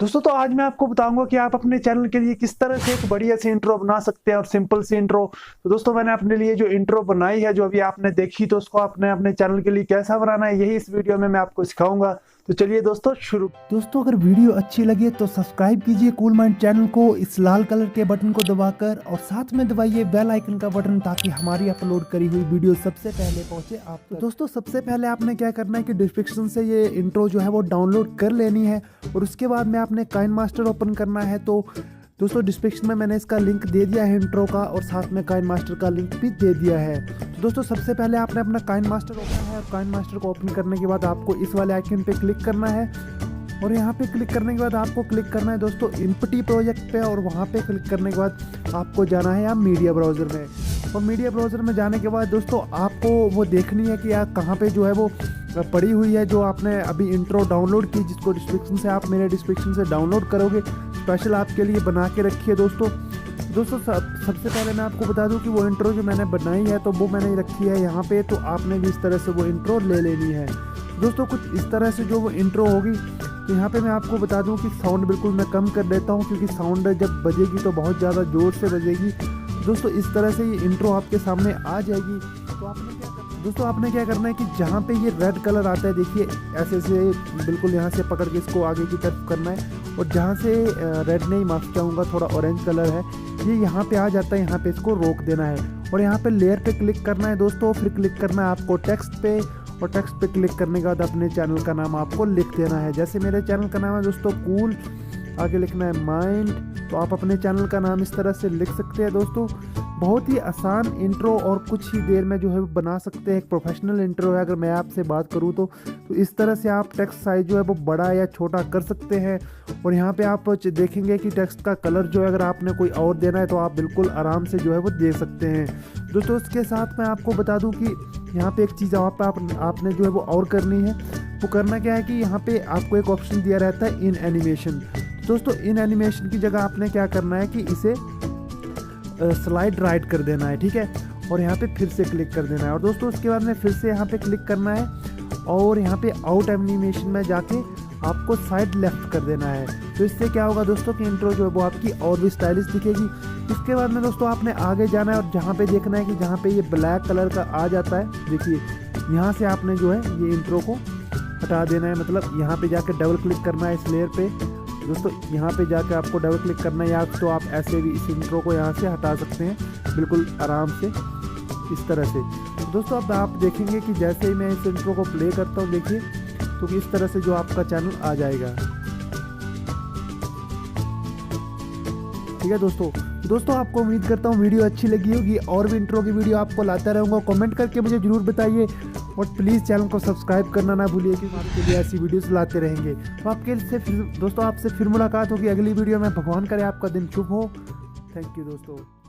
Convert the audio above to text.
दोस्तों तो आज मैं आपको बताऊंगा कि आप अपने चैनल के लिए किस तरह से एक बढ़िया सी इंट्रो बना सकते हैं और सिंपल सी इंट्रो। तो दोस्तों मैंने अपने लिए जो इंट्रो बनाई है, जो अभी आपने देखी, तो उसको आपने अपने चैनल के लिए कैसा बनाना है यही इस वीडियो में मैं आपको सिखाऊंगा। तो चलिए दोस्तों शुरू। दोस्तों अगर वीडियो अच्छी लगे तो सब्सक्राइब कीजिए कूल माइंड चैनल को इस लाल कलर के बटन को दबाकर, और साथ में दबाइए बेल आइकन का बटन ताकि हमारी अपलोड करी हुई वीडियो सबसे पहले पहुंचे आप तक। तो दोस्तों सबसे पहले आपने क्या करना है कि डिस्क्रिप्शन से ये इंट्रो जो है वो डाउनलोड कर लेनी है, और उसके बाद में आपने काइनमास्टर ओपन करना है। तो दोस्तों डिस्क्रिप्शन में मैंने इसका लिंक दे दिया है इंट्रो का, और साथ में काइनमास्टर का लिंक भी दे दिया है। तो दोस्तों सबसे पहले आपने अपना काइनमास्टर ओपन है, और काइनमास्टर को ओपन करने के बाद आपको इस वाले आइकन पे क्लिक करना है, और यहाँ पे क्लिक करने के बाद आपको क्लिक करना है दोस्तों इम्पटी प्रोजेक्ट पे, और वहाँ पे क्लिक करने के बाद आपको जाना है यहाँ मीडिया ब्राउज़र में। और मीडिया ब्राउज़र में जाने के बाद दोस्तों आपको वो देखनी है कि यार कहाँ पे जो है वो पड़ी हुई है, जो आपने अभी इंट्रो डाउनलोड की, जिसको डिस्क्रिप्शन से आप मेरे डिस्क्रिप्शन से डाउनलोड करोगे, स्पेशल आपके लिए बना के रखी है दोस्तों। सबसे पहले मैं आपको बता दूं कि वो इंट्रो जो मैंने बनाई है तो वो मैंने रखी है यहाँ पे, तो आपने भी इस तरह से वो इंट्रो ले लेनी है दोस्तों। कुछ इस तरह से जो वो इंट्रो होगी, तो यहाँ पे मैं आपको बता दूं कि साउंड बिल्कुल मैं कम कर देता हूँ, क्योंकि साउंड जब बजेगी तो बहुत ज़्यादा ज़ोर से बजेगी दोस्तों। इस तरह से ये इंट्रो आपके सामने आ जाएगी। तो आपने क्या करना है कि जहाँ पे ये रेड कलर आता है, देखिए ऐसे से बिल्कुल यहाँ से पकड़ के इसको आगे की तरफ करना है, और जहाँ से रेड नहीं, माफ चाहूँगा, थोड़ा ऑरेंज कलर है, ये यहाँ पे आ जाता है, यहाँ पे इसको रोक देना है, और यहाँ पे लेयर पे क्लिक करना है दोस्तों। फिर क्लिक करना है आपको टेक्स्ट पे, और टेक्स्ट पे क्लिक करने के बाद अपने चैनल का नाम आपको लिख देना है। जैसे मेरे चैनल का नाम है दोस्तों कूल, आगे लिखना है माइंड, तो आप अपने चैनल का नाम इस तरह से लिख सकते हैं दोस्तों। बहुत ही आसान इंट्रो, और कुछ ही देर में जो है बना सकते हैं। एक प्रोफेशनल इंट्रो है अगर मैं आपसे बात करूं तो इस तरह से आप टेक्स्ट साइज जो है वो बड़ा या छोटा कर सकते हैं। और यहाँ पे आप देखेंगे कि टेक्स्ट का कलर जो है अगर आपने कोई और देना है तो आप बिल्कुल आराम से जो है वो दे सकते हैं दोस्तों। इसके साथ मैं आपको बता दूं कि यहाँ पे एक चीज़ आपने जो है वो और करनी है। वो करना क्या है कि यहाँ पे आपको एक ऑप्शन दिया रहता है इन एनिमेशन। दोस्तों इन एनिमेशन की जगह आपने क्या करना है कि इसे स्लाइड राइट कर देना है, ठीक है, और यहाँ पे फिर से क्लिक कर देना है। और दोस्तों उसके बाद में फिर से यहाँ पे क्लिक करना है, और यहाँ पे आउट एनिमेशन में जाके आपको साइड लेफ्ट कर देना है। तो इससे क्या होगा दोस्तों कि इंट्रो जो है वो आपकी और भी स्टाइलिश दिखेगी। इसके बाद में दोस्तों आपने आगे जाना है, और जहाँ पे देखना है कि जहाँ पे ये ब्लैक कलर का आ जाता है, देखिए यहाँ से आपने जो है ये इंट्रो को हटा देना है। मतलब यहाँ पे जाके डबल क्लिक करना है इस लेयर पे दोस्तों, यहाँ पे जाके आपको डबल क्लिक करना है, या तो आप ऐसे भी इस इंट्रो को यहाँ से हटा सकते हैं बिल्कुल आराम से इस तरह से। तो दोस्तों अब आप देखेंगे कि जैसे ही मैं इस इंट्रो को प्ले करता हूँ, देखिए तो इस तरह से जो आपका चैनल आ जाएगा, ठीक है दोस्तों आपको उम्मीद करता हूँ वीडियो अच्छी लगी होगी, और भी इंट्रो की वीडियो आपको लाता रहूँगा। कमेंट करके मुझे जरूर बताइए, और प्लीज़ चैनल को सब्सक्राइब करना ना भूलिए, क्योंकि आपके लिए ऐसी वीडियोस लाते रहेंगे। तो आपसे फिर मुलाकात होगी अगली वीडियो में। भगवान करे आपका दिन शुभ हो। थैंक यू दोस्तों।